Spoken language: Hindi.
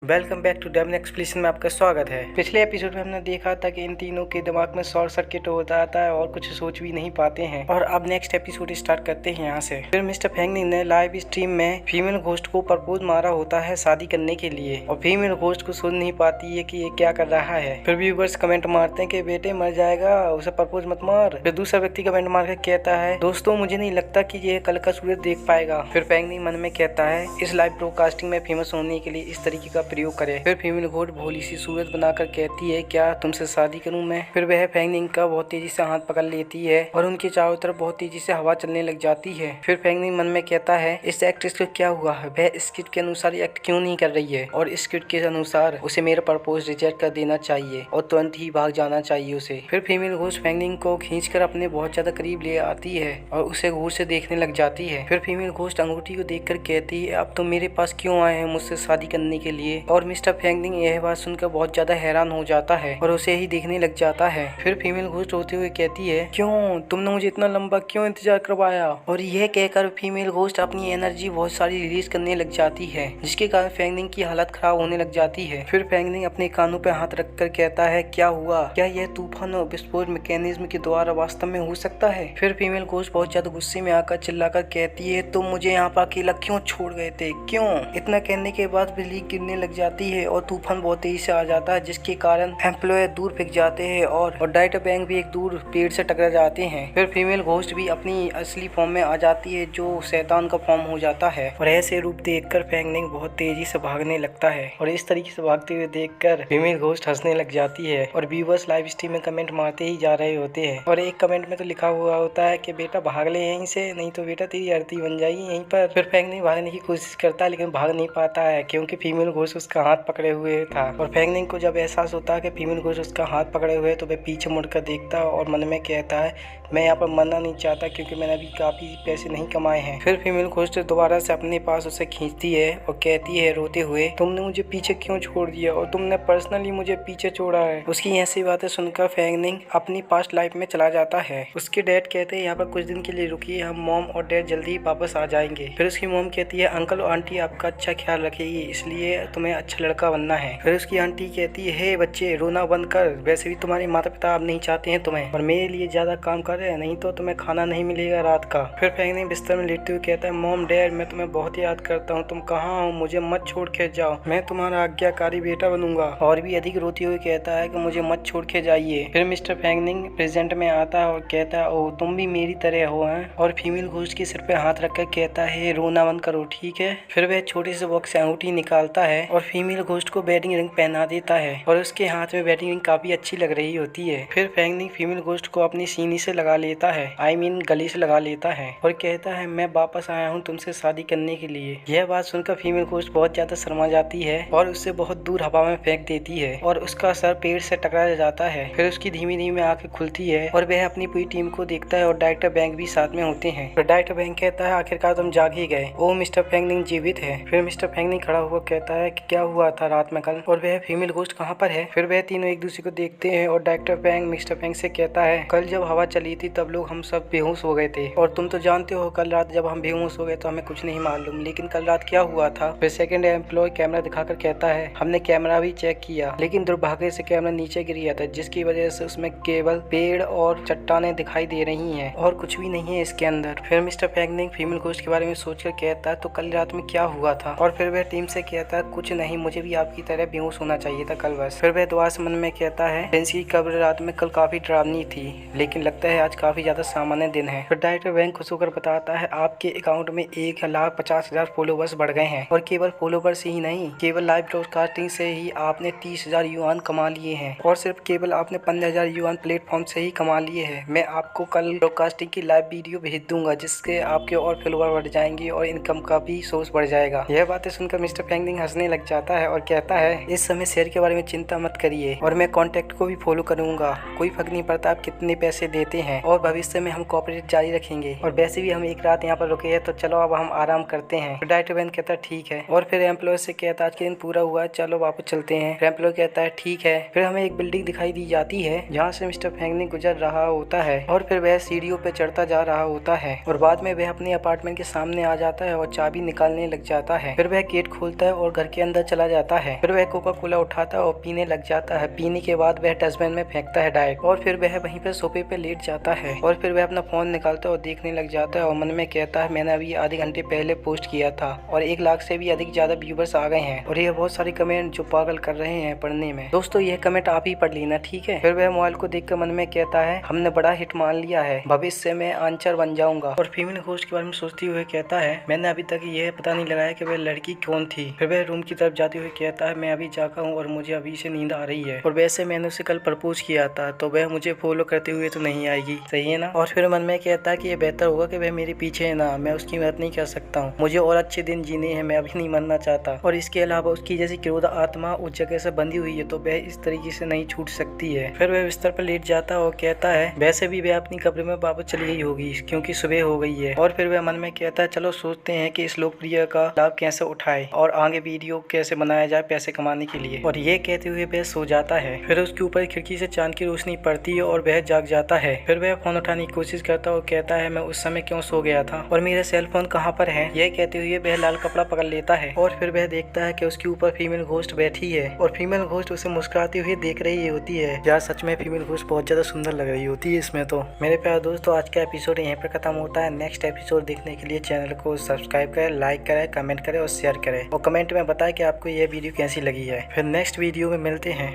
Welcome back to demon explanation में आपका स्वागत है। पिछले एपिसोड में हमने देखा था कि इन तीनों के दिमाग में शॉर्ट सर्किट हो जाता है और कुछ सोच भी नहीं पाते हैं। और अब नेक्स्ट एपिसोड स्टार्ट करते हैं यहाँ से। फिर मिस्टर फेंगनिंग ने लाइव स्ट्रीम में फीमेल घोस्ट को प्रपोज मारा होता है शादी करने के लिए और फीमेल घोस्ट को सुन नहीं पाती है कि ये क्या कर रहा है। फिर व्यूवर्स कमेंट मारते हैं कि बेटे मर जाएगा, उसे प्रपोज मत मार। फिर दूसरा व्यक्ति कमेंट मार कर कहता है दोस्तों मुझे नहीं लगता कि ये कल का सूरज देख पाएगा। फिर फेंगनिंग मन में कहता है इस लाइव ब्रॉडकास्टिंग में फेमस होने के लिए इस तरीके का प्रयोग करे। फिर फीमेल घोस्ट भोली सी सूरत बनाकर कहती है क्या तुमसे शादी करूं मैं। फिर वह फेंगनिंग का बहुत तेजी से हाथ पकड़ लेती है और उनके चारों तरफ बहुत तेजी से हवा चलने लग जाती है। फिर फेंगनिंग मन में कहता है इस एक्ट्रेस को क्या हुआ है, वह स्क्रिप्ट के अनुसार एक्ट क्यों नहीं कर रही है और स्क्रिप्ट के अनुसार उसे मेरा प्रपोज रिजेक्ट कर देना चाहिए और तुरंत ही भाग जाना चाहिए उसे। फिर फीमेल घोस्ट फेंगनिंग को खींचकर अपने बहुत ज्यादा करीब ले आती है और उसे गौर से देखने लग जाती है। फिर फीमेल घोस्ट अंगूठी को देखकर कहती है अब तुम मेरे पास क्यों आए हैं मुझसे शादी करने के लिए। और मिस्टर फेंगनिंग यह बात सुनकर बहुत ज्यादा हैरान हो जाता है और उसे ही देखने लग जाता है। फिर फीमेल घोस्ट रोते हुए कहती है क्यों तुमने मुझे इतना लंबा क्यों इंतजार करवाया। और यह कहकर फीमेल घोस्ट अपनी एनर्जी बहुत सारी रिलीज करने लग जाती है जिसके कारण फेंगनिंग की हालत खराब होने लग जाती है। फिर फेंगनिंग अपने कानों पर हाथ रखकर कहता है क्या हुआ, क्या यह तूफान और विस्फोट मैकेनिज्म के द्वारा वास्तव में हो सकता है। फिर फीमेल घोस्ट बहुत ज्यादा गुस्से में आकर चिल्लाकर कहती है तुम मुझे यहाँ पर अकेला क्यों छोड़ गए थे, क्यों। इतना कहने के बाद बिजली गिरने लग जाती है और तूफान बहुत तेजी से आ जाता है जिसके कारण एम्प्लॉय दूर फेंक जाते हैं और डाइटर बैंक भी एक दूर पेड़ से टकरा जाते हैं। फिर फीमेल घोस्ट भी अपनी असली फॉर्म में आ जाती है जो शैतान का फॉर्म हो जाता है और ऐसे रूप देखकर फेंगनिंग बहुत तेजी से भागने लगता है और इस तरीके से भागते हुए देखकर फीमेल घोस्ट हंसने लग जाती है और व्यूअर्स लाइव स्ट्रीम में कमेंट मारते ही जा रहे होते हैं और एक कमेंट में तो लिखा हुआ होता है कि बेटा भाग ले यहीं से, नहीं तो बेटा तेरी अर्थी बन जाएगी यहीं पर। फिर फेंगनिंग भागने की कोशिश करता है लेकिन भाग नहीं पाता है क्योंकि फीमेल घोस्ट उसका हाथ पकड़े हुए था। और फेंगनिंग को जब एहसास होता है कि फीमेल घोस्ट उसका हाथ पकड़े हुए तो वह पीछे मुड़कर देखता है और मन में कहता है मैं यहाँ पर मरना नहीं चाहता क्योंकि मैंने अभी काफी पैसे नहीं कमाए हैं। फिर फीमेल घोस्ट दोबारा से अपने पास उसे खींचती है और कहती है रोते हुए तुमने मुझे पीछे क्यों छोड़ दिया और तुमने पर्सनली मुझे पीछे छोड़ा है। उसकी ऐसी बातें सुनकर फेंगनिंग अपनी पास्ट लाइफ में चला जाता है। उसके डैड कहते हैं यहाँ पर कुछ दिन के लिए रुकिए, हम मॉम और डैड जल्दी ही वापस आ जाएंगे। फिर उसकी मॉम कहती है अंकल और आंटी आपका अच्छा ख्याल रखेगी इसलिए तुम्हें अच्छा लड़का बनना है। फिर उसकी आंटी कहती है हे बच्चे रोना बंद कर, वैसे भी तुम्हारे माता पिता अब नहीं चाहते हैं तुम्हें और मेरे लिए ज्यादा काम कर रहे हैं नहीं तो तुम्हें खाना नहीं मिलेगा रात का। फिर फेंगनिंग बिस्तर में लेटते हुए कहता है मॉम डैड मैं तुम्हें बहुत याद करता हूँ, तुम कहाँ हो, मुझे मत छोड़ के जाओ, मैं तुम्हारा आज्ञाकारी बेटा बनूंगा। और भी अधिक रोते हुए कहता है कि मुझे मत छोड़ के जाइए। फिर मिस्टर फेंगनिंग प्रेजेंट में आता है और कहता है ओ तुम भी मेरी तरह हो हैं और फीमेल घोस्ट के सिर पे हाथ रखकर कहता है रोना बंद करो ठीक है। फिर वह छोटे से बॉक्स से अंगूठी निकालता है और फीमेल घोस्ट को वेडिंग रिंग पहना देता है और उसके हाथ में वेडिंग रिंग काफी अच्छी लग रही होती है। फिर फेंगनिंग फीमेल घोस्ट को अपनी सीनी से लगा लेता है, I mean गले से लगा लेता है और कहता है मैं वापस आया हूँ तुमसे शादी करने के लिए। यह बात सुनकर फीमेल घोस्ट बहुत ज्यादा शर्मा जाती है और उससे बहुत दूर हवा में फेंक देती है और उसका सर पेड़ से टकरा जाता है। फिर उसकी धीमी धीमी आंखें खुलती है और वह अपनी पूरी टीम को देखता है और डायरेक्टर बैंक भी साथ में होते हैं। फिर डायरेक्टर बैंक कहता है आखिरकार तुम जाग ही गए, ओ मिस्टर फेंगनिंग जीवित है। फिर मिस्टर फेंगनिंग खड़ा हुआ कहता है कि क्या हुआ था रात में कल और वह फीमेल घोस्ट कहाँ पर है। फिर वह तीनों एक दूसरे को देखते हैं और डायरेक्टर बैंक मिस्टर बैंक से कहता है कल जब हवा चली थी तब लोग हम सब बेहोश हो गए थे और तुम तो जानते हो कल रात जब हम बेहोश हो गए तो हमें कुछ नहीं मालूम, लेकिन कल रात क्या हुआ था। फिर सेकंड एम्प्लॉय कैमरा दिखाकर कहता है हमने कैमरा भी चेक किया लेकिन दुर्भाग्य से कैमरा नीचे गिर गया था जिसकी वजह से उसमें केवल पेड़ और चट्टानें दिखाई दे रही हैं और कुछ भी नहीं है इसके अंदर। फिर मिस्टर फेंगनिंग फीमेल घोस्ट के बारे में सोचकर कहता है तो कल रात में क्या हुआ था और फिर वह टीम से कहता है कुछ नहीं, मुझे भी आपकी तरह बेहोश होना चाहिए था कल बस। फिर वह दुआ से मन में कहता है प्रिंसी की कब्र रात में कल काफी डरावनी थी लेकिन लगता है आज काफी ज्यादा सामान्य दिन है। फिर डायरेक्टर बैंक खुश होकर बताता है आपके अकाउंट में 1,50,000 फॉलोवर्स बढ़ गए हैं और केवल फॉलोवर्स ही नहीं, केवल लाइव ब्रॉडकास्टिंग से ही आपने 30,000 युआन कमा लिए हैं और सिर्फ केवल आपने 15,000 युआन प्लेटफॉर्म से ही कमा लिए हैं। मैं आपको कल ब्रॉडकास्टिंग की लाइव वीडियो भेज दूंगा जिससे आपके और फॉलोवर बढ़ जाएंगे और इनकम का भी सोर्स बढ़ जाएगा। यह बातें सुनकर मिस्टर फेंगनिंग हंसने लग जाता है और कहता है इस समय शेयर के बारे में चिंता मत करिए और मैं कॉन्टेक्ट को भी फॉलो करूंगा, कोई फर्क नहीं पड़ता आप कितने पैसे देते हैं और भविष्य में हम कॉपरेट जारी रखेंगे और वैसे भी हम एक रात यहाँ पर रुके हैं तो चलो अब हम आराम करते हैं। डायरेक्टर बैंक कहता है ठीक है और फिर एम्प्लॉय से कहता है आज के दिन पूरा हुआ है चलो वापस चलते हैं। एम्प्लॉय कहता है ठीक है। फिर हमें एक बिल्डिंग दिखाई दी जाती है जहाँ से मिस्टर फेंगनिंग गुजर रहा होता है और फिर वह सीढ़ियों पे चढ़ता जा रहा होता है और बाद में वह अपने अपार्टमेंट के सामने आ जाता है और चाबी निकालने लग जाता है। फिर वह गेट खोलता है और घर के अंदर चला जाता है। फिर वह कोका कोला उठाता है और पीने लग जाता है। पीने के बाद वह डस्टबिन में फेंकता है डायरेक्ट, और फिर वह वहीं पर सोफे पे लेट जाता है। और फिर वह अपना फोन निकालता है और देखने लग जाता है और मन में कहता है मैंने अभी आधे घंटे पहले पोस्ट किया था और 1 लाख से भी अधिक ज्यादा व्यूवर्स आ गए हैं और ये बहुत सारे कमेंट जो पागल कर रहे हैं पढ़ने में। दोस्तों यह कमेंट आप ही पढ़ लेना, ठीक है। फिर वह मोबाइल को देखकर मन में कहता है हमने बड़ा हिट मान लिया है, भविष्य में आंसर बन जाऊंगा। और फीमेल होस्ट के बारे में सोचते हुए कहता है मैंने अभी तक यह पता नहीं लगाया कि वह लड़की कौन थी। फिर वह रूम की तरफ जाते हुए कहता है मैं अभी जागा हूँ और मुझे अभी से नींद आ रही है और वैसे मैंने उसे कल प्रपोज किया था तो वह मुझे फॉलो करते हुए तो नहीं आएगी, सही है ना। और फिर मन में कहता है कि यह बेहतर होगा कि वह मेरे पीछे है ना, मैं उसकी मदद नहीं कर सकता हूँ, मुझे और अच्छे दिन जीने हैं, मैं अभी नहीं मरना चाहता। और इसके अलावा उसकी जैसी क्रोध आत्मा उस जगह से बंधी हुई है तो वह इस तरीके से नहीं छूट सकती है। फिर वह बिस्तर पर लेट जाता है और कहता है वैसे भी वह अपनी कब्र में वापस चली गई होगी क्योंकि सुबह हो गई है। और फिर वह मन में कहता है चलो सोचते हैं कि इस लोकप्रिय का लाभ कैसे उठाए और आगे वीडियो कैसे बनाया जाए पैसे कमाने के लिए। और ये कहते हुए वह सो जाता है। फिर उसके ऊपर खिड़की से चांद की रोशनी पड़ती है और वह जाग जाता है। फिर वह फोन उठाने की कोशिश करता है और कहता है मैं उस समय क्यों सो गया था और मेरा सेल फोन कहाँ पर है। यह कहते हुए वह लाल कपड़ा पकड़ लेता है और फिर वह देखता है कि उसके ऊपर फीमेल घोस्ट बैठी है और फीमेल घोस्ट उसे मुस्कुराती हुई देख रही होती है। यार सच में फीमेल घोस्ट बहुत ज्यादा सुंदर लग रही होती है इसमें तो। मेरे प्यारे दोस्तों आज का एपिसोड यहीं पर खत्म होता है। नेक्स्ट एपिसोड देखने के लिए चैनल को सब्सक्राइब करें, लाइक करें, कमेंट करें और शेयर करें और कमेंट में बताएं कि आपको यह वीडियो कैसी लगी है। फिर नेक्स्ट वीडियो में मिलते हैं।